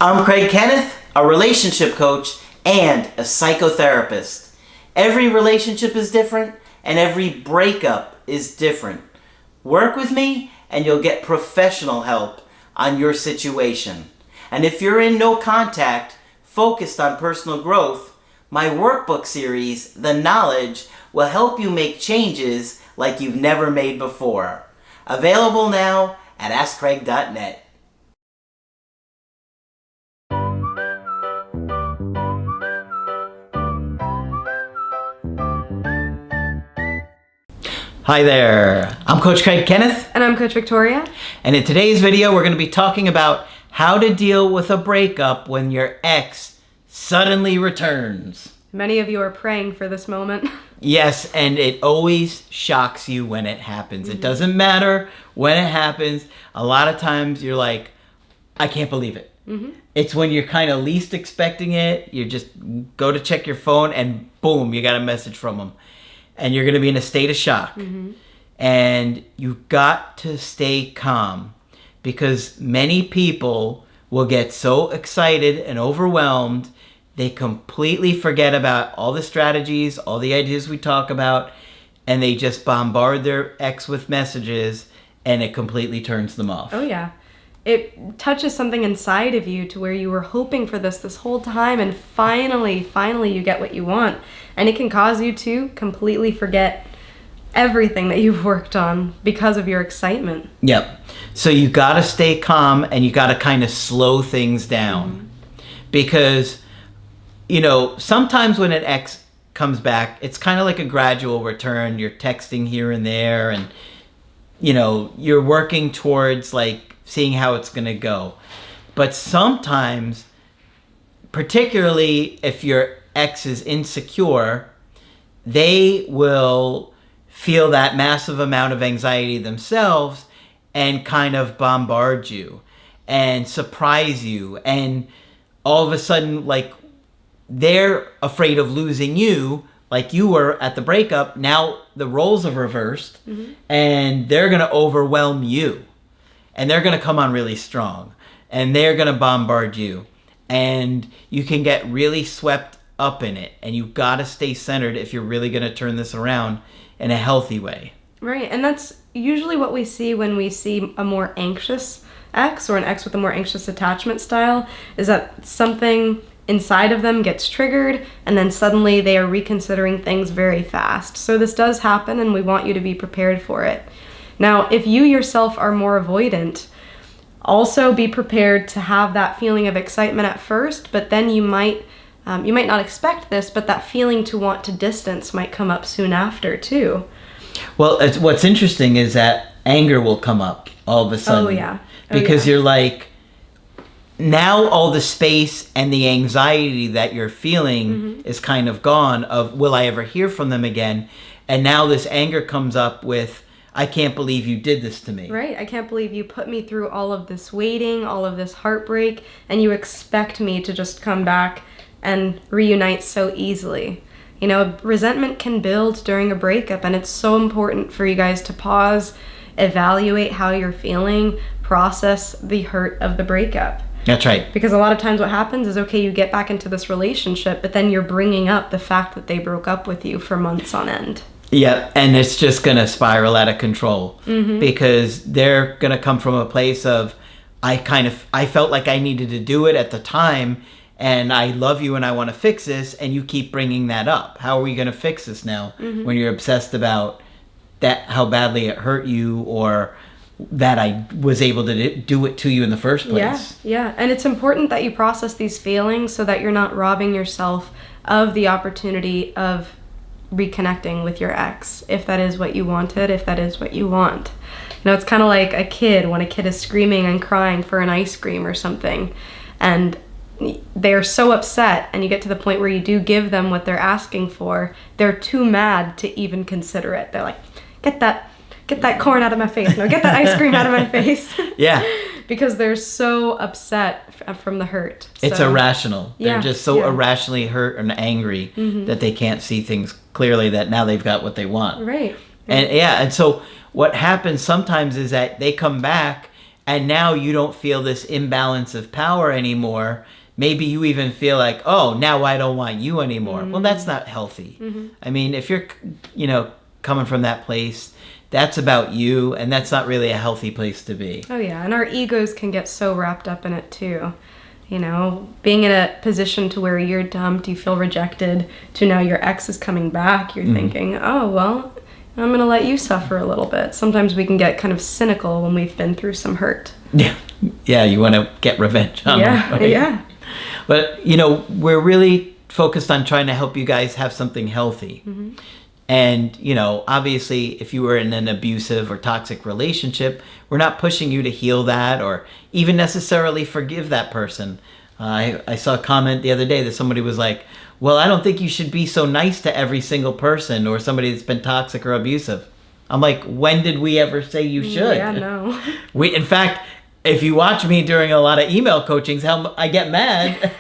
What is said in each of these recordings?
I'm Craig Kenneth, a relationship coach and a psychotherapist. Every relationship is different and every breakup is different. Work with me and you'll get professional help on your situation. And if you're in no contact, focused on personal growth, my workbook series, The Knowledge, will help you make changes like you've never made before. Available now at AskCraig.net. Hi there, I'm Coach Craig Kenneth. And I'm Coach Victoria. And in today's video, we're going to be talking about how to deal with a breakup when your ex suddenly returns. Many of you are praying for this moment. Yes, and it always shocks you when it happens. It doesn't matter when it happens. A lot of times you're like, I can't believe it. It's when you're kind of least expecting it. You just go to check your phone and boom, you got a message from them. And you're going to be in a state of shock. And you've got to stay calm because many people will get so excited and overwhelmed, they completely forget about all the strategies, all the ideas we talk about, and they just bombard their ex with messages and it completely turns them off. Oh yeah. It touches something inside of you to where you were hoping for this whole time, and finally you get what you want. And it can cause you to completely forget everything that you've worked on because of your excitement. Yep. So you got to stay calm and you got to kind of slow things down. Because, you know, sometimes when an ex comes back, it's kind of like a gradual return. You're texting here and there and, you know, you're working towards like seeing how it's going to go. But sometimes, particularly if your ex is insecure, they will feel that massive amount of anxiety themselves and kind of bombard you and surprise you. And all of a sudden, like, they're afraid of losing you, like you were at the breakup. Now the roles have reversed and they're going to overwhelm you. And they're going to come on really strong. And they're going to bombard you. And you can get really swept up in it. And you've got to stay centered if you're really going to turn this around in a healthy way. Right. And that's usually what we see when we see a more anxious ex or an ex with a more anxious attachment style, is that something inside of them gets triggered and then suddenly they are reconsidering things very fast. So this does happen and we want you to be prepared for it. Now, if you yourself are more avoidant, also be prepared to have that feeling of excitement at first, but then you might not expect this, but that feeling to want to distance might come up soon after too. Well, what's interesting is that anger will come up all of a sudden. Oh yeah. Because you're like, now all the space and the anxiety that you're feeling is kind of gone of, will I ever hear from them again? And now this anger comes up with, I can't believe you did this to me. Right. I can't believe you put me through all of this waiting, all of this heartbreak, and you expect me to just come back and reunite so easily. You know, resentment can build during a breakup, and it's so important for you guys to pause, evaluate how you're feeling, process the hurt of the breakup. That's right. Because a lot of times what happens is, okay, you get back into this relationship, but then you're bringing up the fact that they broke up with you for months on end. Yeah, and it's just going to spiral out of control because they're going to come from a place of, I felt like I needed to do it at the time and I love you and I want to fix this, and you keep bringing that up. How are we going to fix this now when you're obsessed about that, how badly it hurt you or that I was able to do it to you in the first place? Yeah. And it's important that you process these feelings so that you're not robbing yourself of the opportunity of reconnecting with your ex, if that is what you wanted, if that is what you want. You know, it's kind of like a kid when a kid is screaming and crying for an ice cream or something, and they're so upset, and you get to the point where you do give them what they're asking for, they're too mad to even consider it. They're like, get that corn out of my face. No, get that ice cream out of my face. Yeah. Because they're so upset from the hurt. It's irrational. Yeah, They're just so irrationally hurt and angry that they can't see things clearly, that now they've got what they want. Right. And and so what happens sometimes is that they come back and now you don't feel this imbalance of power anymore. Maybe you even feel like, oh, now I don't want you anymore. Well, that's not healthy. I mean, if you're, coming from that place, that's about you, and that's not really a healthy place to be. Oh, yeah. And our egos can get so wrapped up in it, too. Being in a position to where you're dumped, you feel rejected, to now your ex is coming back, you're thinking, oh, well, I'm going to let you suffer a little bit. Sometimes we can get kind of cynical when we've been through some hurt. Yeah. Yeah, you want to get revenge on them. Right? Yeah. But, we're really focused on trying to help you guys have something healthy. And, obviously, if you were in an abusive or toxic relationship, we're not pushing you to heal that or even necessarily forgive that person. I saw a comment the other day that somebody was like, well, I don't think you should be so nice to every single person or somebody that's been toxic or abusive. I'm like, when did we ever say you should? Yeah, no. In fact, if you watch me during a lot of email coachings, how I get mad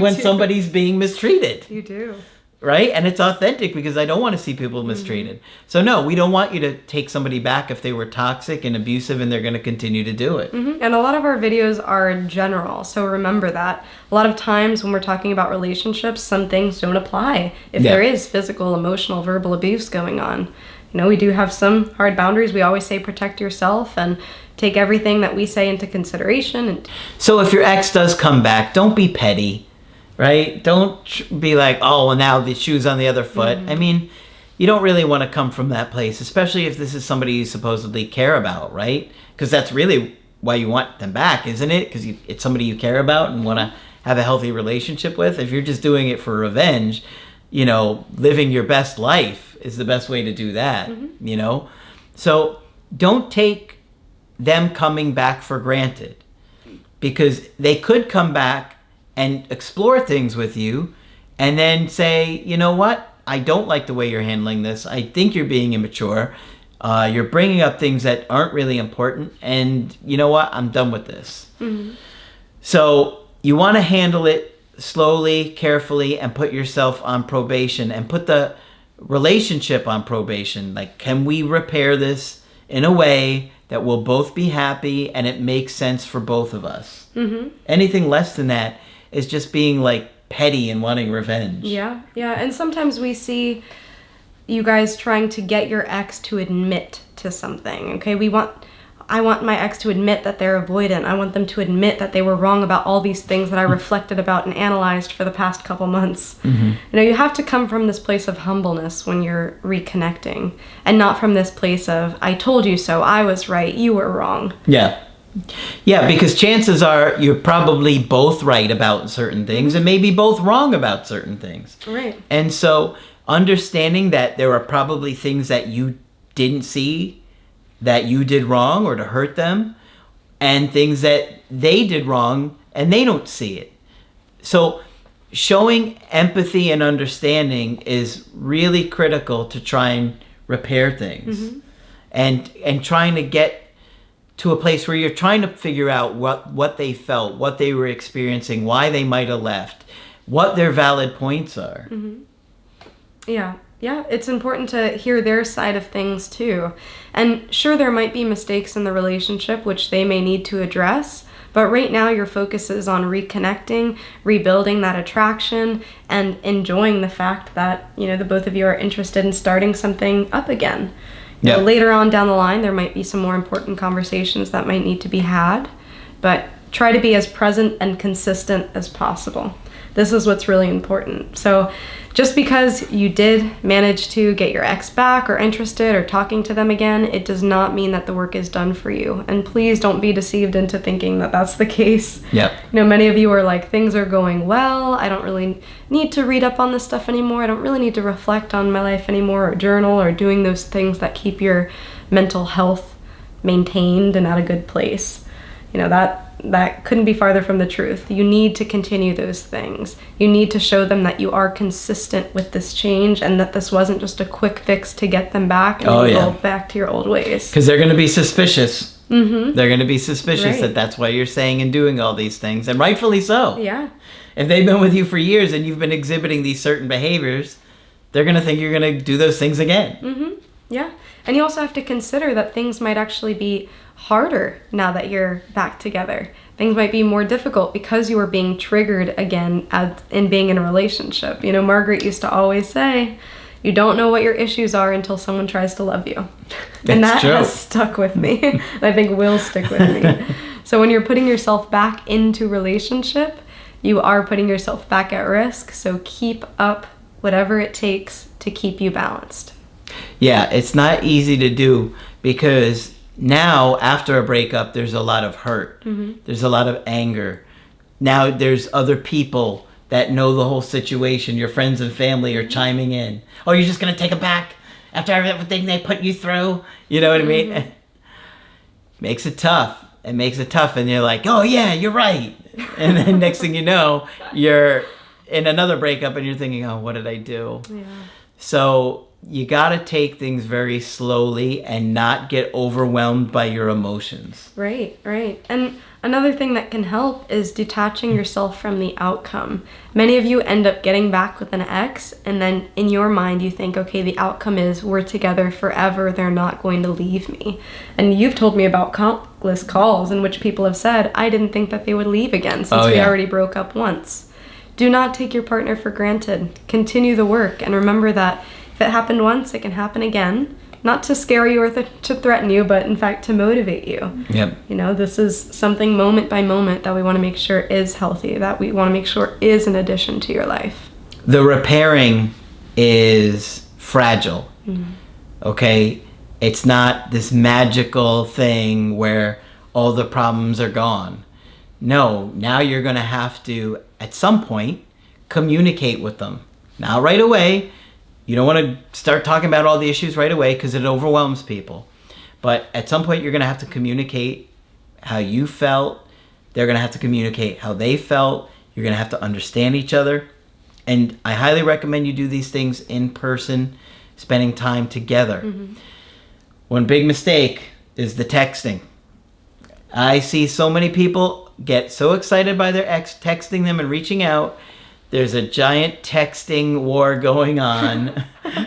when somebody's being mistreated. You do. Right? And it's authentic because I don't want to see people mistreated. So no, we don't want you to take somebody back if they were toxic and abusive and they're going to continue to do it. And a lot of our videos are general, so remember that. A lot of times when we're talking about relationships, some things don't apply if there is physical, emotional, verbal abuse going on. We do have some hard boundaries. We always say protect yourself and take everything that we say into consideration. So if your ex does come back, don't be petty. Right? Don't be like, oh, well, now the shoe's on the other foot. I mean, you don't really want to come from that place, especially if this is somebody you supposedly care about, right? Because that's really why you want them back, isn't it? Because it's somebody you care about and want to have a healthy relationship with. If you're just doing it for revenge, living your best life is the best way to do that, So don't take them coming back for granted, because they could come back and explore things with you and then say, you know what? I don't like the way you're handling this. I think you're being immature. You're bringing up things that aren't really important. And you know what? I'm done with this. So you want to handle it slowly, carefully, and put yourself on probation and put the relationship on probation. Like, can we repair this in a way that we'll both be happy and it makes sense for both of us? Anything less than that is just being like petty and wanting revenge. Yeah. And sometimes we see you guys trying to get your ex to admit to something. Okay, I want my ex to admit that they're avoidant. I want them to admit that they were wrong about all these things that I reflected about and analyzed for the past couple months. You have to come from this place of humbleness when you're reconnecting, and not from this place of, I told you so, I was right, you were wrong. Yeah, because chances are you're probably both right about certain things and maybe both wrong about certain things. Right. And so understanding that there are probably things that you didn't see that you did wrong or to hurt them, and things that they did wrong and they don't see it. So showing empathy and understanding is really critical to try and repair things. And trying to get to a place where you're trying to figure out what they felt, what they were experiencing, why they might have left, what their valid points are. Yeah, it's important to hear their side of things too. And sure, there might be mistakes in the relationship which they may need to address, but right now your focus is on reconnecting, rebuilding that attraction, and enjoying the fact that, the both of you are interested in starting something up again. Later on down the line, there might be some more important conversations that might need to be had, but try to be as present and consistent as possible. This is what's really important. So just because you did manage to get your ex back or interested or talking to them again, it does not mean that the work is done for you. And please don't be deceived into thinking that that's the case. Many of you are like, things are going well. I don't really need to read up on this stuff anymore. I don't really need to reflect on my life anymore, or journal, or doing those things that keep your mental health maintained and at a good place. That couldn't be farther from the truth. You need to continue those things. You need to show them that you are consistent with this change and that this wasn't just a quick fix to get them back and go back to your old ways. Because they're going to be suspicious. They're going to be suspicious that that's why you're saying and doing all these things, and rightfully so. Yeah. If they've been with you for years and you've been exhibiting these certain behaviors, they're going to think you're going to do those things again. Yeah. And you also have to consider that things might actually be harder now that you're back together. Things might be more difficult because you are being triggered again in being in a relationship. You know, Margaret used to always say, you don't know what your issues are until someone tries to love you. And that has stuck with me. And I think will stick with me. So when you're putting yourself back into relationship, you are putting yourself back at risk. So keep up whatever it takes to keep you balanced. Yeah, it's not easy to do because now after a breakup, there's a lot of hurt. There's a lot of anger. Now there's other people that know the whole situation. Your friends and family are chiming in. Oh, you're just going to take it back after everything they put you through? You know what I mean? Makes it tough. It makes it tough. And you're like, oh, yeah, you're right. And then next thing you know, you're in another breakup and you're thinking, oh, what did I do? Yeah. So you got to take things very slowly and not get overwhelmed by your emotions. Right. And another thing that can help is detaching yourself from the outcome. Many of you end up getting back with an ex, and then in your mind you think, okay, the outcome is we're together forever, they're not going to leave me. And you've told me about countless calls in which people have said, I didn't think that they would leave again since we already broke up once. Do not take your partner for granted. Continue the work, and remember that if it happened once, it can happen again. Not to scare you or to threaten you, but in fact to motivate you. Yep. You know, this is something moment by moment that we want to make sure is healthy, that we want to make sure is an addition to your life. The repairing is fragile. Okay? It's not this magical thing where all the problems are gone. No, now you're going to have to, at some point, communicate with them. Not right away. You don't want to start talking about all the issues right away because it overwhelms people. But at some point, you're going to have to communicate how you felt. They're going to have to communicate how they felt. You're going to have to understand each other. And I highly recommend you do these things in person, spending time together. One big mistake is the texting. I see so many people get so excited by their ex texting them and reaching out. There's a giant texting war going on,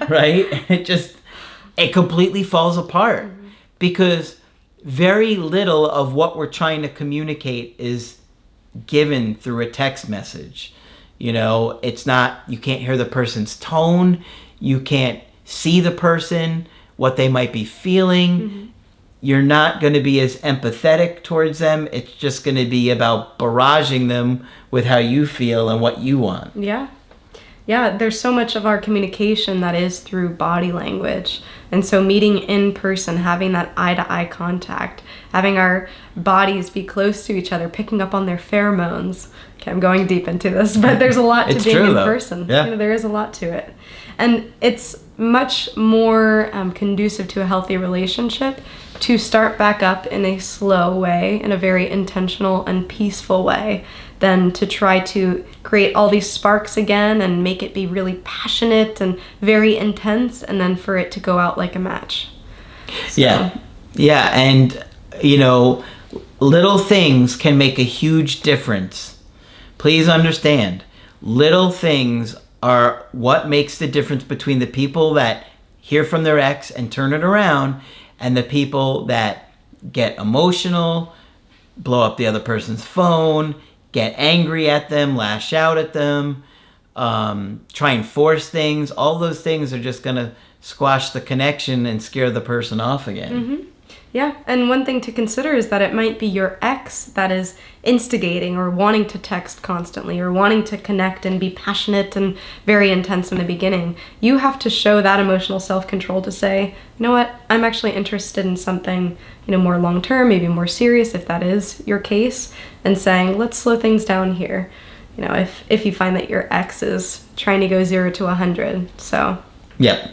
right? It completely falls apart because very little of what we're trying to communicate is given through a text message. You know, it's not, you can't hear the person's tone. You can't see the person, what they might be feeling. You're not going to be as empathetic towards them. It's just going to be about barraging them with how you feel and what you want. Yeah, there's so much of our communication that is through body language. And so meeting in person, having that eye-to-eye contact, having our bodies be close to each other, picking up on their pheromones. Okay, I'm going deep into this, but there's a lot to being in person. Yeah. You know, there is a lot to it. And it's much more conducive to a healthy relationship to start back up in a slow way, in a very intentional and peaceful way, than to try to create all these sparks again and make it be really passionate and very intense, and then for it to go out like a match. So. Yeah, and you know, little things can make a huge difference. Please understand, little things are what makes the difference between the people that hear from their ex and turn it around and the people that get emotional, blow up the other person's phone, get angry at them, lash out at them, try and force things. All those things are just going to squash the connection and scare the person off again. Yeah, and one thing to consider is that it might be your ex that is instigating or wanting to text constantly or wanting to connect and be passionate and very intense in the beginning. You have to show that emotional self-control to say, you know what, I'm actually interested in something, you know, more long-term, maybe more serious if that is your case, and saying, let's slow things down here. You know, if you find that your ex is trying to go 0 to 100, so. Yeah,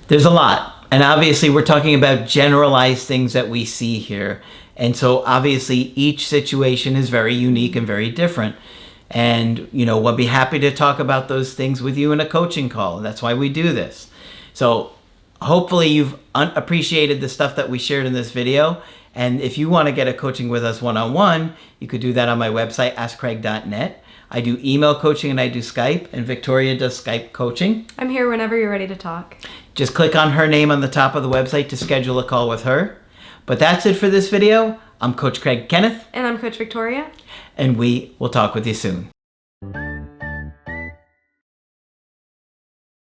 there's a lot. And obviously, we're talking about generalized things that we see here. And so, obviously, each situation is very unique and very different. And, you know, we'll be happy to talk about those things with you in a coaching call. That's why we do this. So, hopefully, you've appreciated the stuff that we shared in this video. And if you want to get a coaching with us one-on-one, you could do that on my website, askcraig.net. I do email coaching and I do Skype, and Victoria does Skype coaching. I'm here whenever you're ready to talk. Just click on her name on the top of the website to schedule a call with her. But that's it for this video. I'm Coach Craig Kenneth. And I'm Coach Victoria. And we will talk with you soon.